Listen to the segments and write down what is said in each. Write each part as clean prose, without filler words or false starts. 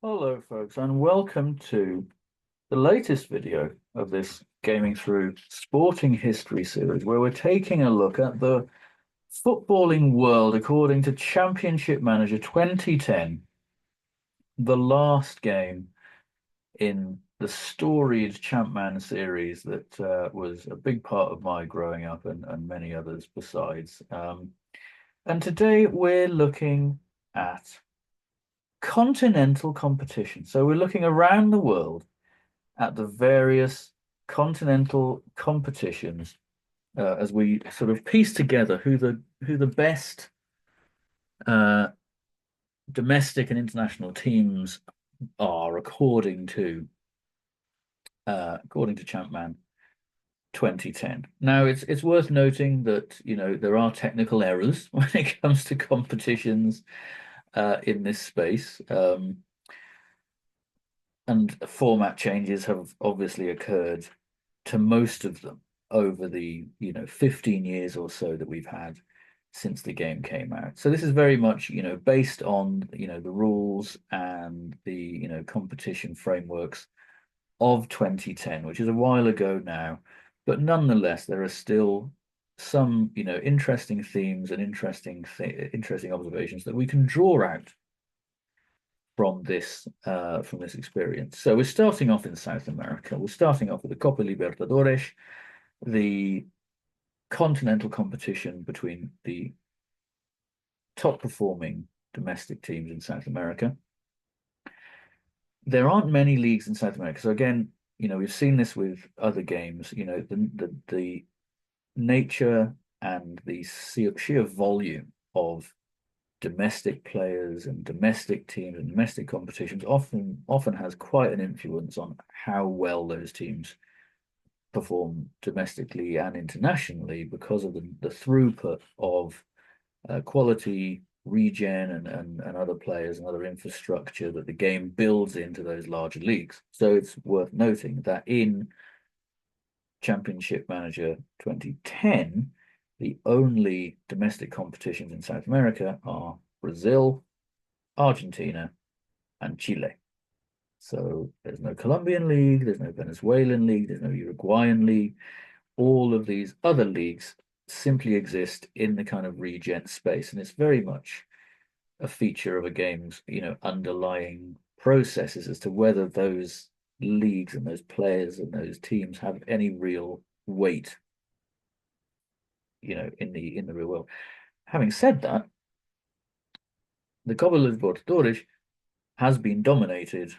Hello, folks, and welcome to the latest video of this Gaming Through Sporting History series, where we're taking a look at the footballing world according to Championship Manager 2010, the last game in the storied Champman series that was a big part of my growing up and many others besides. And today we're looking at continental competition. So we're looking around the world at the various continental competitions as we sort of piece together who the best uh, domestic and international teams are according to Champman 2010. Now it's worth noting that there are technical errors when it comes to competitions in this space. And format changes have obviously occurred to most of them over the 15 years or so that we've had since the game came out. So this is very much based on the rules and the competition frameworks of 2010, which is a while ago now, but nonetheless there are still some interesting themes and interesting observations that we can draw out from this experience. So we're starting off in South America. We're starting off with the Copa Libertadores, the continental competition between the top performing domestic teams in South America. There aren't many leagues in South America. So again, we've seen this with other games, the nature and the sheer volume of domestic players and domestic teams and domestic competitions often has quite an influence on how well those teams perform domestically and internationally because of the throughput of quality regen and other players and other infrastructure that the game builds into those larger leagues. So it's worth noting that in Championship Manager 2010, the only domestic competitions in South America are Brazil, Argentina, and Chile. So there's no Colombian league, there's no Venezuelan league, there's no Uruguayan league. All of these other leagues simply exist in the kind of regen space, and it's very much a feature of a game's, underlying processes as to whether those leagues and those players and those teams have any real weight, in the real world. Having said that, the Copa Libertadores has been dominated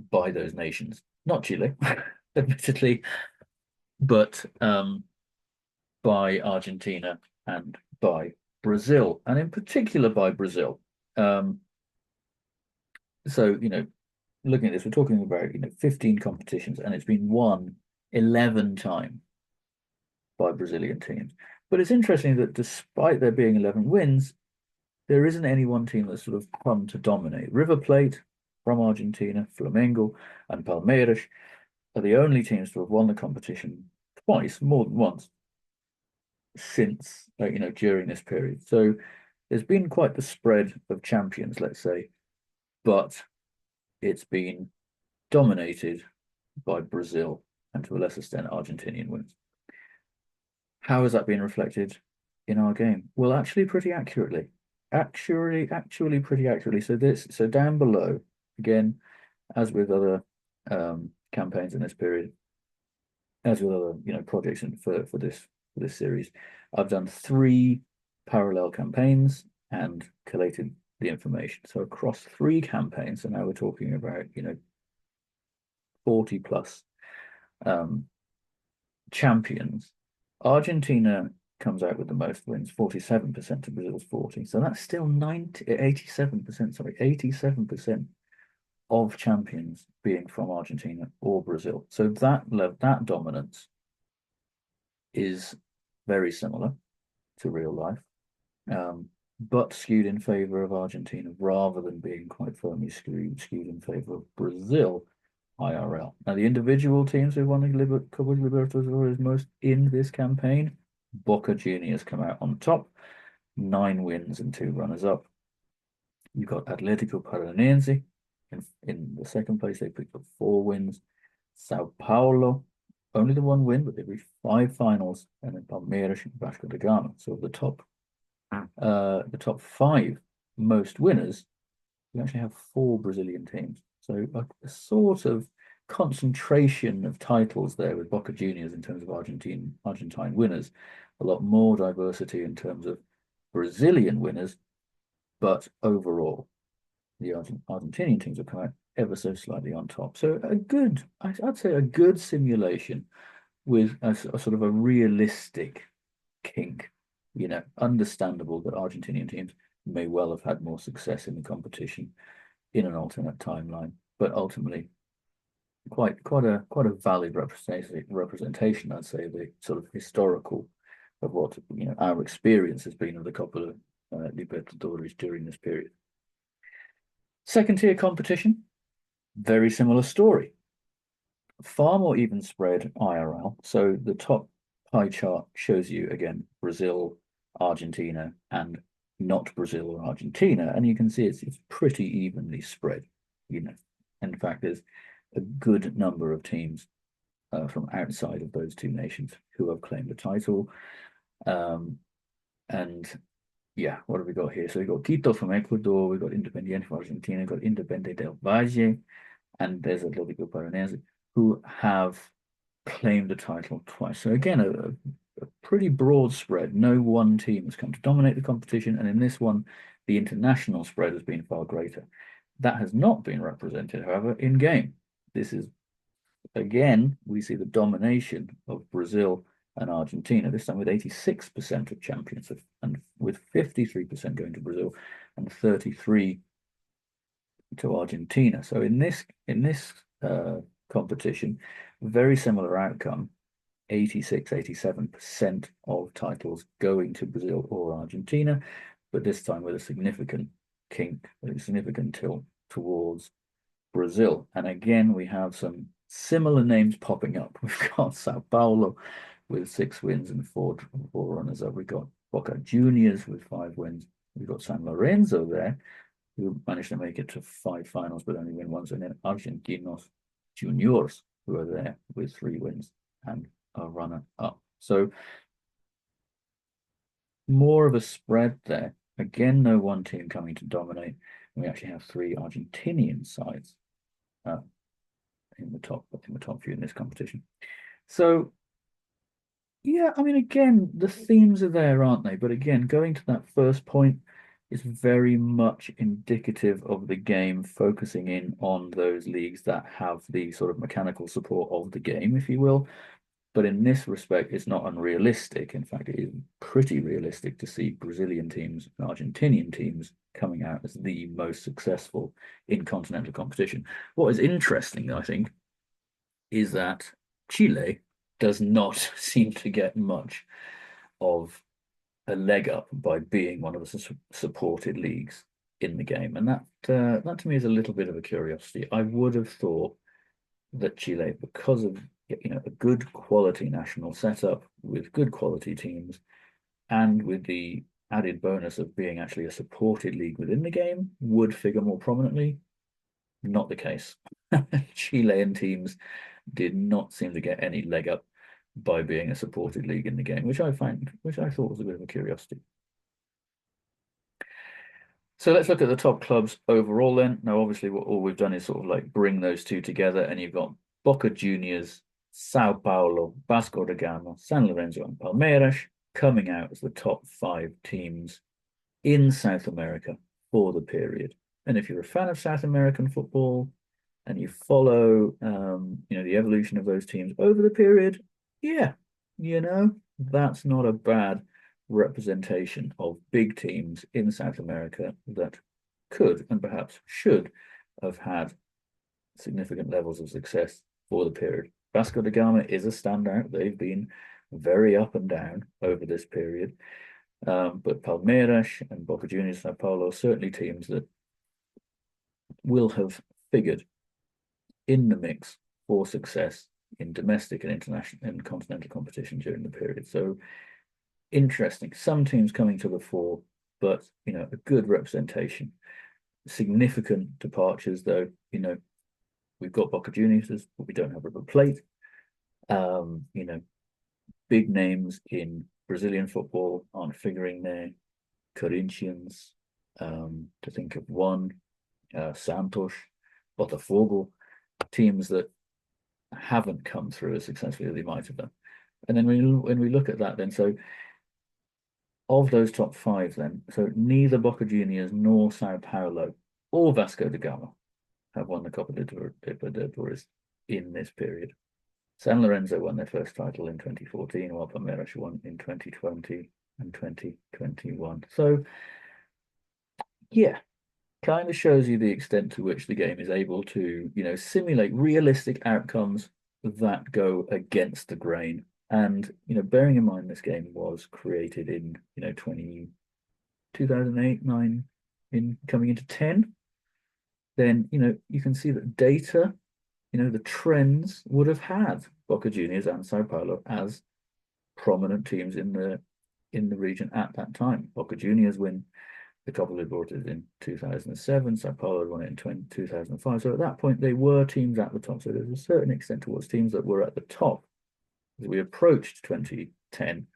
by those nations, not Chile, admittedly, but by Argentina and by Brazil, and in particular by Brazil. So, looking at this, we're talking about 15 competitions, and it's been won 11 times by Brazilian teams. But it's interesting that despite there being 11 wins, there isn't any one team that's sort of come to dominate. River Plate from Argentina, Flamengo, and Palmeiras are the only teams to have won the competition twice, more than once, since during this period. So there's been quite the spread of champions, let's say, but it's been dominated by Brazil and to a lesser extent Argentinian wins. How has that been reflected in our game? Well, actually pretty accurately. Actually pretty accurately. So down below, again, as with other campaigns in this period, as with other projects for this series, I've done 3 parallel campaigns and collated the information. So across 3 campaigns, so now we're talking about 40 plus champions. Argentina comes out with the most wins, 47% to Brazil's 40. So that's still 87%, sorry, 87% of champions being from Argentina or Brazil. So that dominance is very similar to real life, but skewed in favor of Argentina rather than being quite firmly skewed in favor of Brazil IRL. Now, the individual teams who won the Copa Libertadores most in this campaign, Boca Juniors come out on top, 9 wins and 2 runners-up. You've got Atlético Paranaense, In the second place, they picked up 4 wins. Sao Paulo, only the 1 win, but they reached 5 finals, and then Palmeiras and Vasco da Gama. So the top 5 most winners, you actually have 4 Brazilian teams. So a sort of concentration of titles there with Boca Juniors in terms of Argentine winners, a lot more diversity in terms of Brazilian winners, but overall, the Argentinian teams have come out ever so slightly on top. So I'd say a good simulation with a sort of a realistic kink. Understandable that Argentinian teams may well have had more success in the competition in an alternate timeline, but ultimately quite a valid representation, I'd say, the sort of historical of what our experience has been of the Copa Libertadores during this period. Second tier competition, very similar story. Far more even spread IRL. So the top pie chart shows you again Brazil, Argentina, and not Brazil or Argentina, and you can see it's pretty evenly spread. In fact, there's a good number of teams from outside of those two nations who have claimed the title. And yeah, what have we got here? So we've got Quito from Ecuador, we've got Independiente from Argentina, we've got Independiente del Valle, and there's Atlético Paranaense who have claimed the title twice. So again, a pretty broad spread. No one team has come to dominate the competition, and in this one, the international spread has been far greater. That has not been represented, however, in game. This is, again, we see the domination of Brazil and Argentina, this time with 86% of champions, and with 53% going to Brazil and 33 to Argentina. So in this competition, very similar outcome, 86-87% of titles going to Brazil or Argentina, but this time with a significant kink, a significant tilt towards Brazil. And again, we have some similar names popping up. We've got Sao Paulo with 6 wins and four runners-up. We've got Boca Juniors with 5 wins. We've got San Lorenzo there, who managed to make it to 5 finals but only win once, and then Argentinos Juniors, who are there with 3 wins and a runner-up. So more of a spread there. Again, no one team coming to dominate. We actually have 3 Argentinian sides in the top few in this competition. So yeah, I mean, again, the themes are there, aren't they? But again, going to that first point is very much indicative of the game, focusing in on those leagues that have the sort of mechanical support of the game, if you will. But in this respect, it's not unrealistic. In fact, it is pretty realistic to see Brazilian teams and Argentinian teams coming out as the most successful in continental competition. What is interesting, I think, is that Chile does not seem to get much of a leg up by being one of the supported leagues in the game, and that to me is a little bit of a curiosity. I would have thought that Chile, because of a good quality national setup with good quality teams, and with the added bonus of being actually a supported league within the game, would figure more prominently. Not the case. Chilean teams did not seem to get any leg up by being a supported league in the game, which I thought was a bit of a curiosity. So let's look at the top clubs overall then. Now, obviously, all we've done is sort of like bring those two together, and you've got Boca Juniors, Sao Paulo, Vasco da Gama, San Lorenzo, and Palmeiras coming out as the top 5 teams in South America for the period. And if you're a fan of South American football and you follow, the evolution of those teams over the period, yeah, that's not a bad representation of big teams in South America that could and perhaps should have had significant levels of success for the period. Vasco da Gama is a standout. They've been very up and down over this period. But Palmeiras and Boca Juniors, Sao Paulo, certainly teams that will have figured in the mix for success in domestic and international and continental competition during the period. So interesting. Some teams coming to the fore, but a good representation significant departures, though. We've got Boca Juniors, but we don't have River Plate. You know, big names in Brazilian football aren't figuring there. Corinthians, to think of one, Santos, Botafogo, teams that haven't come through as successfully as they might have done. And then when we look at that, then so of those top five, then so neither Boca Juniors nor Sao Paulo or Vasco da Gama have won the Copa Libertadores in this period. San Lorenzo won their first title in 2014, while Palmeiras won in 2020 and 2021. So, yeah, kind of shows you the extent to which the game is able to, simulate realistic outcomes that go against the grain. And, bearing in mind this game was created in, 2008, 9, in coming into 10, then, you can see that data, the trends would have had Boca Juniors and Sao Paulo as prominent teams in the region at that time. Boca Juniors win the Copa Libertadores in 2007. Sao Paulo won it in 2005. So at that point, they were teams at the top. So there's a certain extent towards teams that were at the top. As we approached 2010,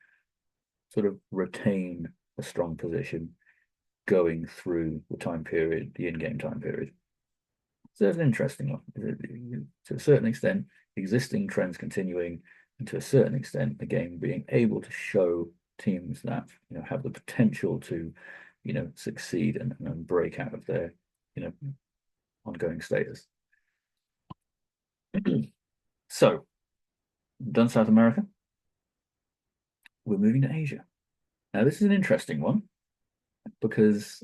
sort of retain a strong position going through the time period, the in-game time period. So it's an interesting one. To a certain extent, existing trends continuing, and to a certain extent, the game being able to show teams that have the potential to succeed and break out of their ongoing status. So, done South America. We're moving to Asia. Now, this is an interesting one because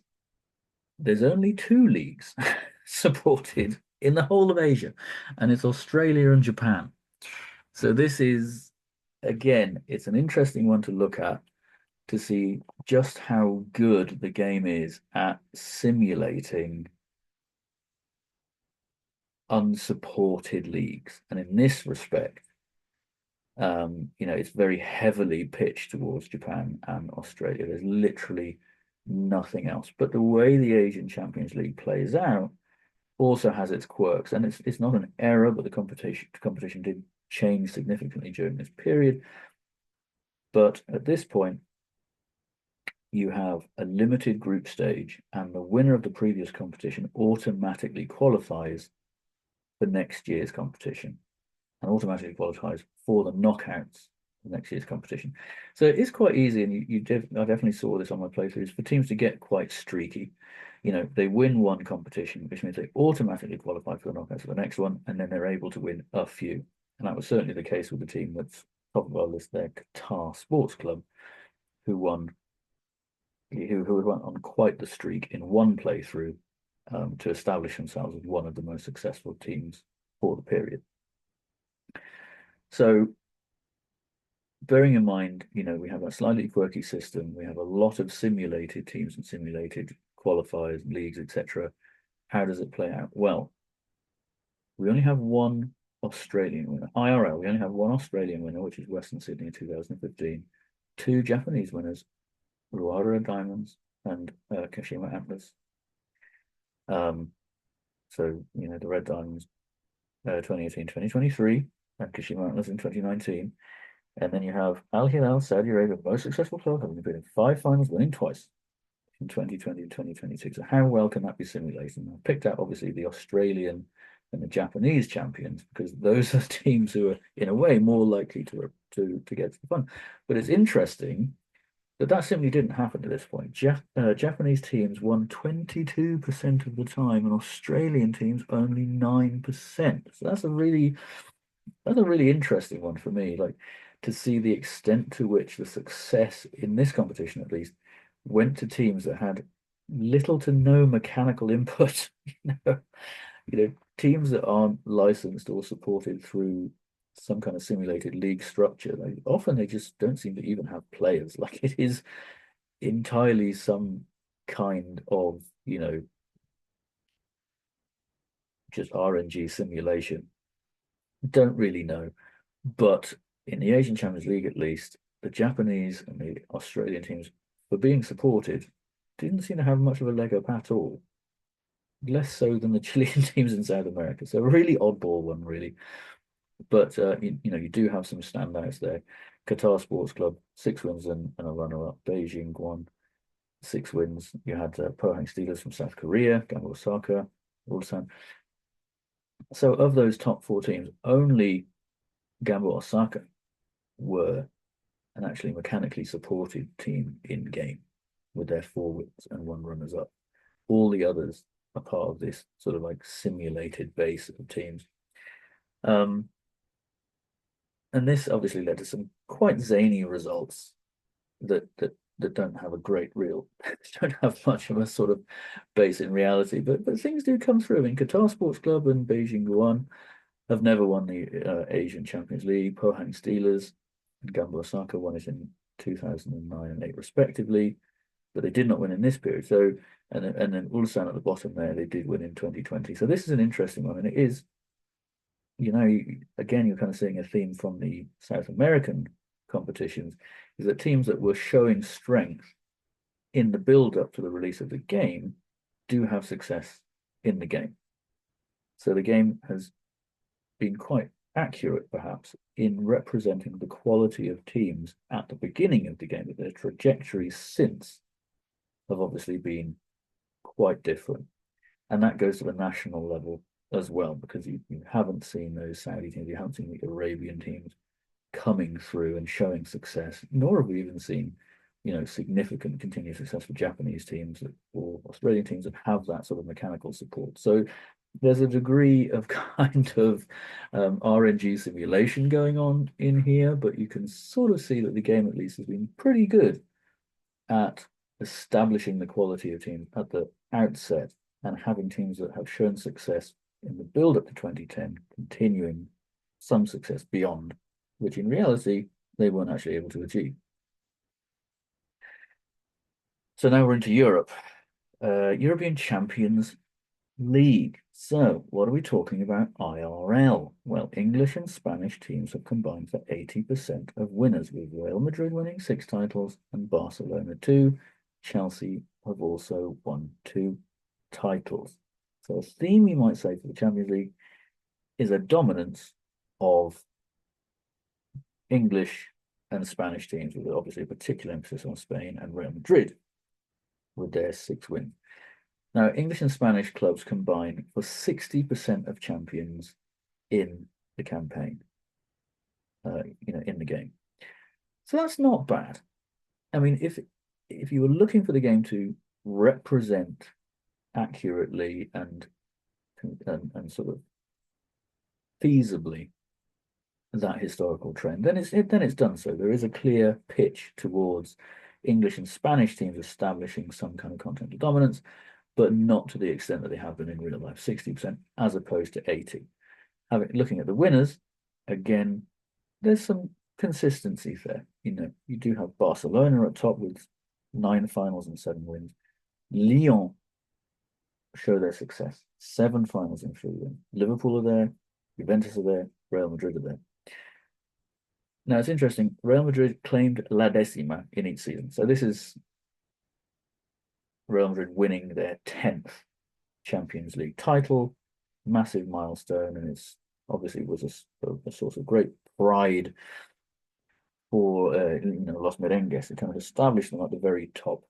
there's only two leagues supported in the whole of Asia, and it's Australia and Japan. So this is, again, it's an interesting one to look at to see just how good the game is at simulating unsupported leagues. And in this respect, it's very heavily pitched towards Japan and Australia. There's literally nothing else. But the way the Asian Champions League plays out also has its quirks, and it's not an error, but the competition did change significantly during this period. But at this point, you have a limited group stage, and the winner of the previous competition automatically qualifies for next year's competition and automatically qualifies for the knockouts of next year's competition. So it's quite easy, and I definitely saw this on my playthroughs, for teams to get quite streaky. They win one competition, which means they automatically qualify for the knockouts of the next one, and then they're able to win a few. And that was certainly the case with the team that's top of our list there, Qatar Sports Club, who won on quite the streak in one playthrough to establish themselves as one of the most successful teams for the period. So bearing in mind, we have a slightly quirky system. We have a lot of simulated teams and simulated qualifiers, leagues, etc. How does it play out? Well, we only have one Australian winner. IRL, we only have one Australian winner, which is Western Sydney in 2015. Two Japanese winners, Ruara Diamonds and Kashima Antlers. So, the Red Diamonds 2018, 2023, and Kashima Antlers in 2019. And then you have Al Hilal, Saudi Arabia, most successful club, having been in 5 finals, winning twice in 2020 and 2022. So how well can that be simulated? And I picked out, obviously, the Australian and the Japanese champions, because those are teams who are, in a way, more likely to get to the fun. But it's interesting that simply didn't happen at this point. Japanese teams won 22% of the time, and Australian teams only 9%. So that's a really interesting one for me, like to see the extent to which the success in this competition, at least, went to teams that had little to no mechanical input. Teams that aren't licensed or supported through some kind of simulated league structure, they just don't seem to even have players. Like, it is entirely some kind of just RNG simulation. Don't really know. But in the Asian Champions League, at least, the Japanese and the Australian teams, for being supported, didn't seem to have much of a leg up at all. less so than the Chilean teams in South America. So a really oddball one, really. But you know, you do have some standouts there. Qatar Sports Club, 6 wins and a runner-up. Beijing Guan, 6 wins. You had Pohang Steelers from South Korea, Gamba Osaka, Ulsan. So of those top four teams, only Gamba Osaka were an actually mechanically supported team in game with their 4 wins and 1 runners-up. All the others are part of this sort of like simulated base of teams. Um, and this obviously led to some quite zany results that don't have a great real don't have much of a sort of base in reality, but things do come through. I mean, Qatar Sports Club and Beijing Guan have never won the Asian Champions League. Pohang Steelers and Gamba Osaka won it in 2009 and 8 respectively, but they did not win in this period. So and then Ulsan at the bottom there, they did win in 2020. So this is an interesting one, and it is, you know, again, you're kind of seeing a theme from the South American competitions, is that teams that were showing strength in the build up to the release of the game do have success in the game. So the game has been quite accurate, perhaps, in representing the quality of teams at the beginning of the game, but their trajectories since have obviously been quite different. And that goes to the national level as well, because you haven't seen those Saudi teams, you haven't seen the Arabian teams coming through and showing success, nor have we even seen, you know, significant continued success for Japanese teams or Australian teams that have that sort of mechanical support. So there's a degree of kind of RNG simulation going on in here, but you can sort of see that the game at least has been pretty good at establishing the quality of teams at the outset and having teams that have shown success in the build up to 2010 continuing some success beyond, which in reality they weren't actually able to achieve. So now we're into Europe. European Champions League. So what are we talking about IRL? Well, English and Spanish teams have combined for 80% of winners, with Real Madrid winning 6 titles and Barcelona 2. Chelsea have also won 2 titles. So a theme, you might say, for the Champions League is a dominance of English and Spanish teams, with obviously a particular emphasis on Spain and Real Madrid with their 6 wins. Now, English and Spanish clubs combine for 60% of champions in the campaign, you know, in the game. So that's not bad. I mean, if you were looking for the game to represent accurately and sort of feasibly that historical trend, then it's done so. There is a clear pitch towards English and Spanish teams establishing some kind of continental dominance, but not to the extent that they have been in real life, 60% as opposed to 80. Looking at the winners, again, there's some consistency there. You know, you do have Barcelona at top with 9 finals and 7 wins. Lyon show their success, 7 finals and 3 wins. Liverpool are there, Juventus are there, Real Madrid are there. Now it's interesting, Real Madrid claimed La Decima in each season. So this is Real Madrid winning their 10th Champions League title, massive milestone, and it's obviously was a source of great pride for you know, Los Merengues. It kind of established them at the very top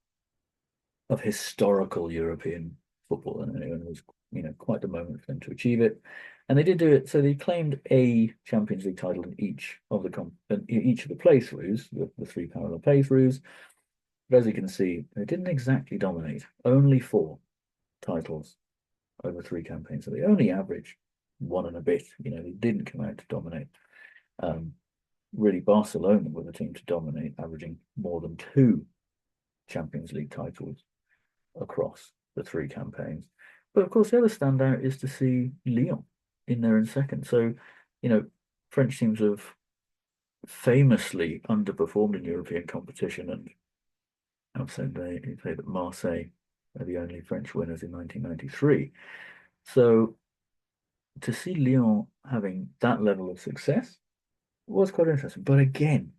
of historical European football, and it was, you know, quite the moment for them to achieve it. And they did do it. So they claimed a Champions League title in each of the playthroughs, the 3 parallel playthroughs. But as you can see, they didn't exactly dominate. Only 4 titles over 3 campaigns. So they only averaged 1 and a bit. You know, they didn't come out to dominate. Really, Barcelona were the team to dominate, averaging more than 2 Champions League titles across the 3 campaigns. But of course, the other standout is to see Lyon in there in second. So, you know, French teams have famously underperformed in European competition, and I've said they say that Marseille are the only French winners in 1993. So to see Lyon having that level of success was quite interesting. But again,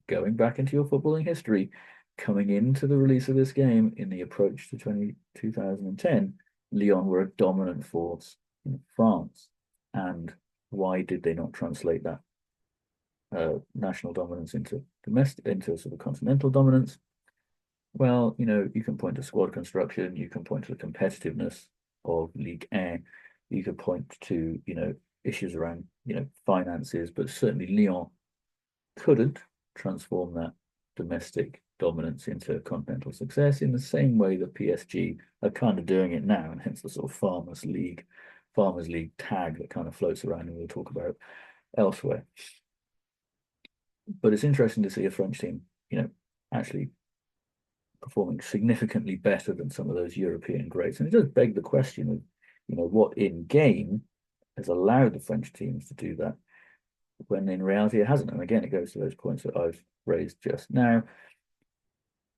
going back into your footballing history, coming into the release of this game in the approach to 2010, Lyon were a dominant force in France. And why did they not translate that national dominance into domestic, into sort of continental dominance? Well, you can point to squad construction, you can point to the competitiveness of Ligue 1, you could point to, issues around, finances, but certainly Lyon couldn't transform that domestic dominance into continental success in the same way that PSG are kind of doing it now, and hence the sort of Farmers League tag that kind of floats around and we'll talk about elsewhere. But it's interesting to see a French team, actually performing significantly better than some of those European greats. And it does beg the question of, what in game has allowed the French teams to do that when in reality it hasn't. And again, it goes to those points that I've raised just now.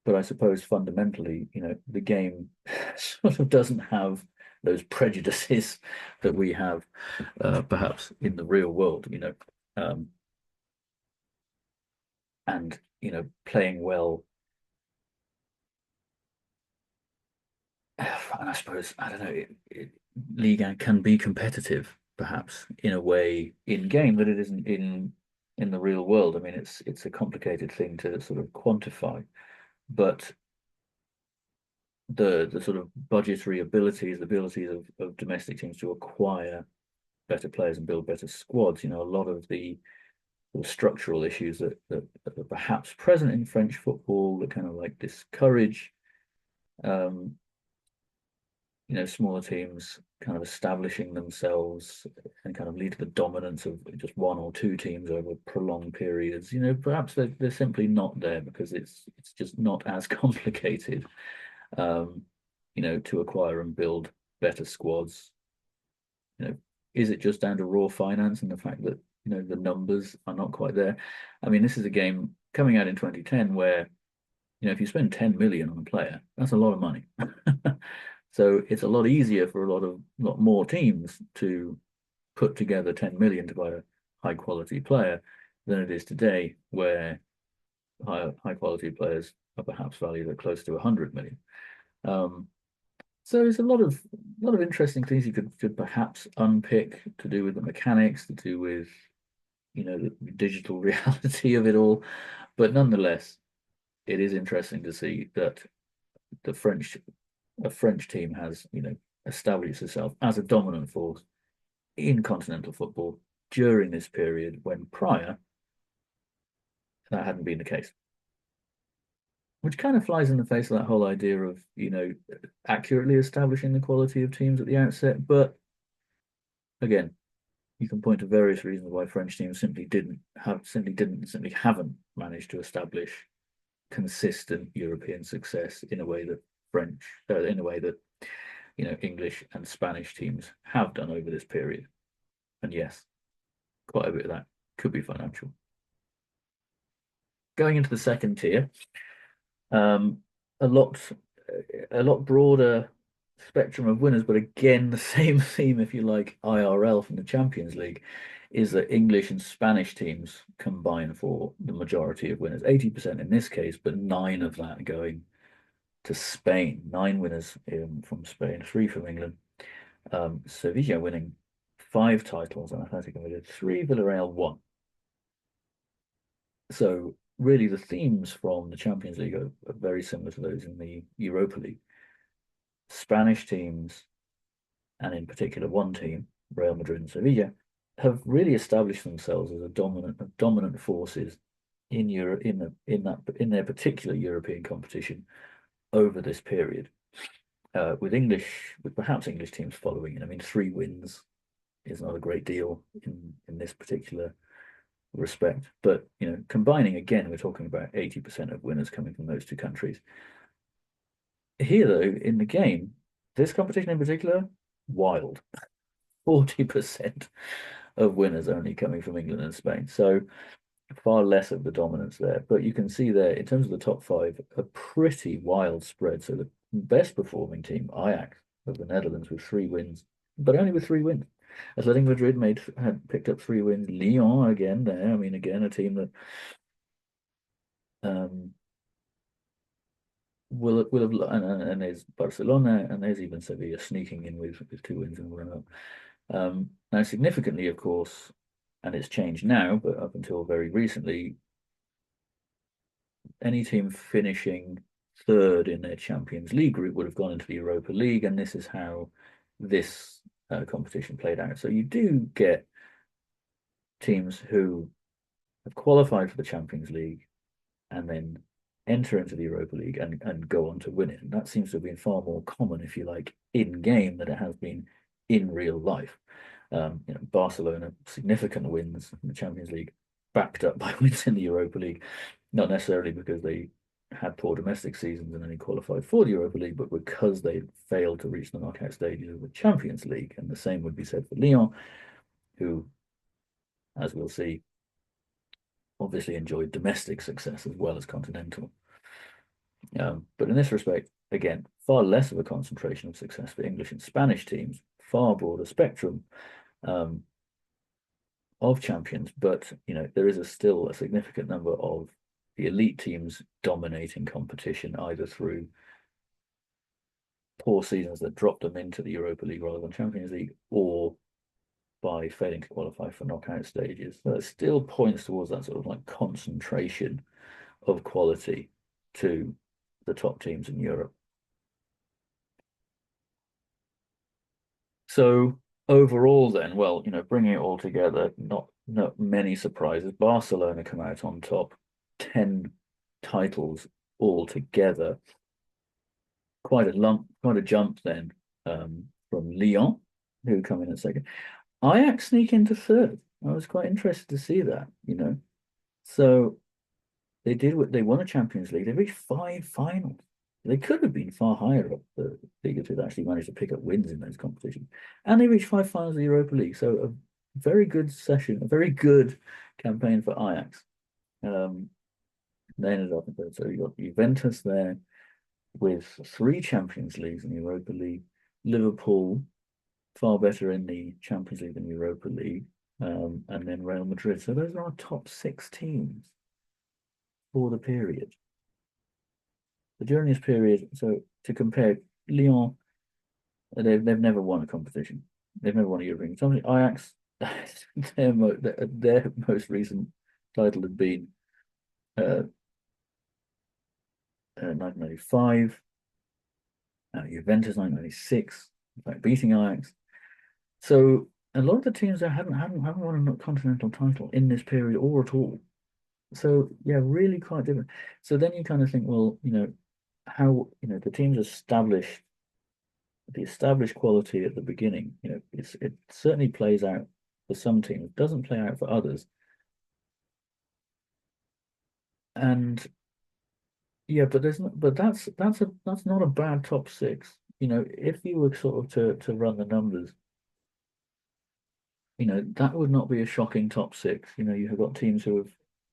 But I suppose fundamentally, the game sort of doesn't have those prejudices that we have perhaps in the real world, and, playing well. And I suppose, I don't know, Ligue 1 can be competitive, perhaps, in a way in game that it isn't in the real world. I mean, it's a complicated thing to sort of quantify, but the sort of budgetary abilities, the abilities of domestic teams to acquire better players and build better squads, a lot of the structural issues that are perhaps present in French football that kind of like discourage smaller teams kind of establishing themselves and kind of lead to the dominance of just one or two teams over prolonged periods. Perhaps they're simply not there because it's just not as complicated, to acquire and build better squads. Is it just down to raw finance and the fact that, the numbers are not quite there? I mean, this is a game coming out in 2010 where, if you spend 10 million on a player, that's a lot of money. So it's a lot easier for a lot more teams to put together 10 million to buy a high quality player than it is today, where high quality players are perhaps valued at close to 100 million. So there's a lot of interesting things you could perhaps unpick to do with the mechanics, to do with the digital reality of it all, but nonetheless, it is interesting to see that a French team has, established itself as a dominant force in continental football during this period when prior that hadn't been the case. Which kind of flies in the face of that whole idea of, accurately establishing the quality of teams at the outset. But again, you can point to various reasons why French teams simply haven't managed to establish consistent European success in a way that English and Spanish teams have done over this period. And yes, quite a bit of that could be financial. Going into the second tier, a lot broader spectrum of winners, but again, the same theme, if you like, IRL from the Champions League, is that English and Spanish teams combine for the majority of winners, 80% in this case, but 9 of that going to Spain. 9 winners from Spain, 3 from England. Sevilla winning 5 titles and Atletico Madrid 3, Villarreal 1. So really the themes from the Champions League are very similar to those in the Europa League. Spanish teams, and in particular one team, Real Madrid and Sevilla, have really established themselves as dominant forces in Europe in their particular European competition over this period. With perhaps English teams following it. I mean, 3 wins is not a great deal in this particular respect. But combining again, we're talking about 80% of winners coming from those 2 countries. Here, though, in the game, this competition in particular, wild. 40% of winners only coming from England and Spain. So far less of the dominance there. But you can see there, in terms of the top 5, a pretty wild spread. So the best performing team, Ajax of the Netherlands, with 3 wins, but only with 3 wins. Atletico Madrid had picked up 3 wins. Lyon again there. I mean, again, a team that will have and there's Barcelona and there's even Sevilla sneaking in with two wins in a row. Now, significantly, of course, and it's changed now, but up until very recently, any team finishing third in their Champions League group would have gone into the Europa League, and this is how this competition played out. So you do get teams who have qualified for the Champions League and then enter into the Europa League and go on to win it. And that seems to have been far more common, if you like, in game than it has been in real life. Barcelona, significant wins in the Champions League, backed up by wins in the Europa League, not necessarily because they had poor domestic seasons and only qualified for the Europa League, but because they failed to reach the knockout stages of the Champions League. And the same would be said for Lyon, who, as we'll see, obviously enjoyed domestic success as well as continental. But in this respect, again, far less of a concentration of success for English and Spanish teams, far broader spectrum of champions. But there is still a significant number of the elite teams dominating competition, either through poor seasons that dropped them into the Europa League rather than Champions League, or by failing to qualify for knockout stages. So it still points towards that sort of like concentration of quality to the top teams in Europe. So overall then, well, bringing it all together, not many surprises. Barcelona come out on top, 10 titles altogether. Quite a jump then from Lyon, who come in at second. Ajax sneak into third. I was quite interested to see that, So they won a Champions League. They reached 5 finals. They could have been far higher up the league if they'd actually managed to pick up wins in those competitions. And they reached 5 finals of the Europa League. So a very good session, a very good campaign for Ajax. They ended up in third. So you got Juventus there with 3 Champions Leagues in the Europa League. Liverpool, far better in the Champions League than Europa League. And then Real Madrid. So those are our top 6 teams for the period. During this period, so to compare, Lyon, they've never won a competition. They've never won a European competition. Ajax, their most recent title had been 1995. Juventus 1996, in fact, beating Ajax. So a lot of the teams there haven't won a continental title in this period or at all. So yeah, really quite different. So then you kind of think, well, how the teams established the established quality at the beginning. It certainly plays out for some teams, doesn't play out for others. And yeah, but that's not a bad top 6. If you were sort of to run the numbers, that would not be a shocking top 6. You have got teams who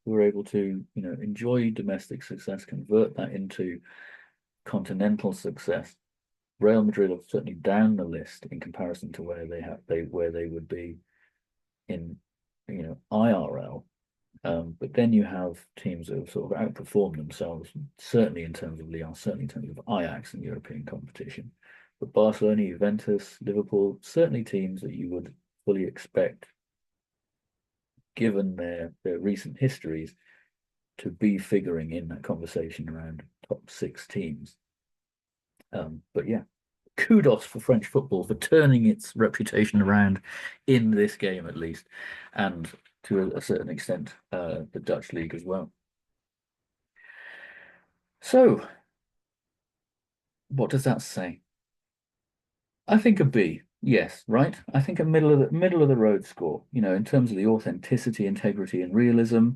are able to, enjoy domestic success, convert that into continental success. Real Madrid are certainly down the list in comparison to where they would be in IRL. But then you have teams that have sort of outperformed themselves, certainly in terms of Lyon, certainly in terms of Ajax in European competition. But Barcelona, Juventus, Liverpool, certainly teams that you would fully expect, given their recent histories, to be figuring in that conversation around top 6 teams. But yeah, kudos for French football for turning its reputation around in this game, at least, and to a certain extent, the Dutch league as well. So, what does that say? I think a B. Yes, right. I think a middle of the road score. In terms of the authenticity, integrity, and realism,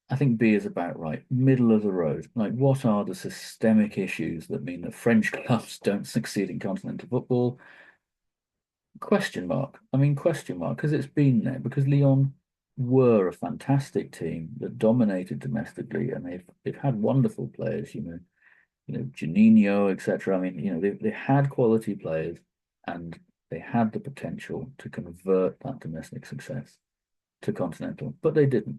I think B is about right. Middle of the road. Like, what are the systemic issues that mean that French clubs don't succeed in continental football? Question mark. I mean, question mark, because it's been there, because Lyon were a fantastic team that dominated domestically, and they've had wonderful players, Juninho, etc. I mean, they had quality players, and they had the potential to convert that domestic success to continental, but they didn't.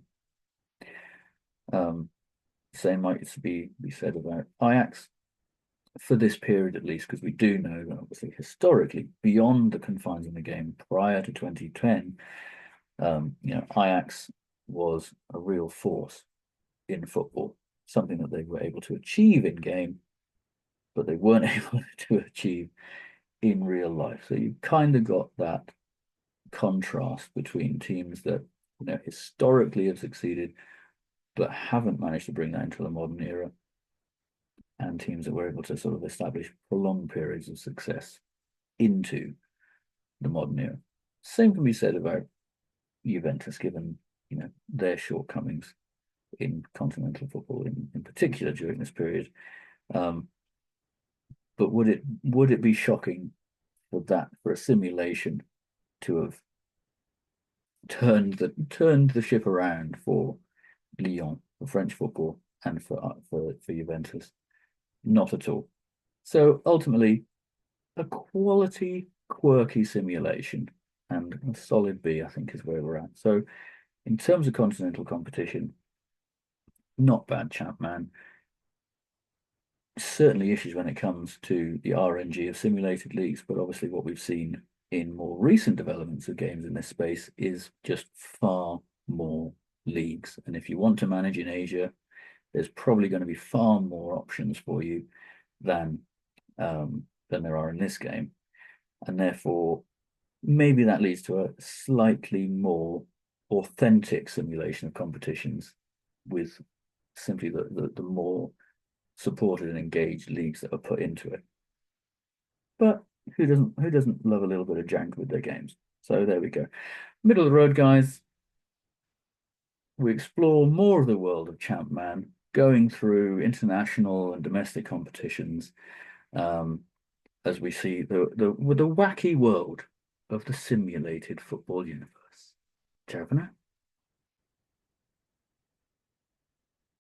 Same might be said about Ajax. for this period at least, because we do know that obviously historically, beyond the confines of the game prior to 2010, Ajax was a real force in football, something that they were able to achieve in game, but they weren't able to achieve in real life. So you kind of got that contrast between teams that historically have succeeded but haven't managed to bring that into the modern era, and teams that were able to sort of establish prolonged periods of success into the modern era. Same can be said about Juventus, given their shortcomings in continental football in particular during this period. But would it be shocking for a simulation to have turned the ship around for Lyon, for French football, and for Juventus? Not at all. So ultimately, a quality, quirky simulation and a solid B, I think, is where we're at. So in terms of continental competition, not bad, champ man. Certainly issues when it comes to the RNG of simulated leagues, but obviously what we've seen in more recent developments of games in this space is just far more leagues. And if you want to manage in Asia, there's probably going to be far more options for you than there are in this game. And therefore, maybe that leads to a slightly more authentic simulation of competitions with simply the more supported and engaged leagues that are put into it. But who doesn't love a little bit of jank with their games? So there we go. Middle of the road, guys. We explore more of the world of Champ Man, going through international and domestic competitions, as we see the wacky world of the simulated football universe. Ciao for now.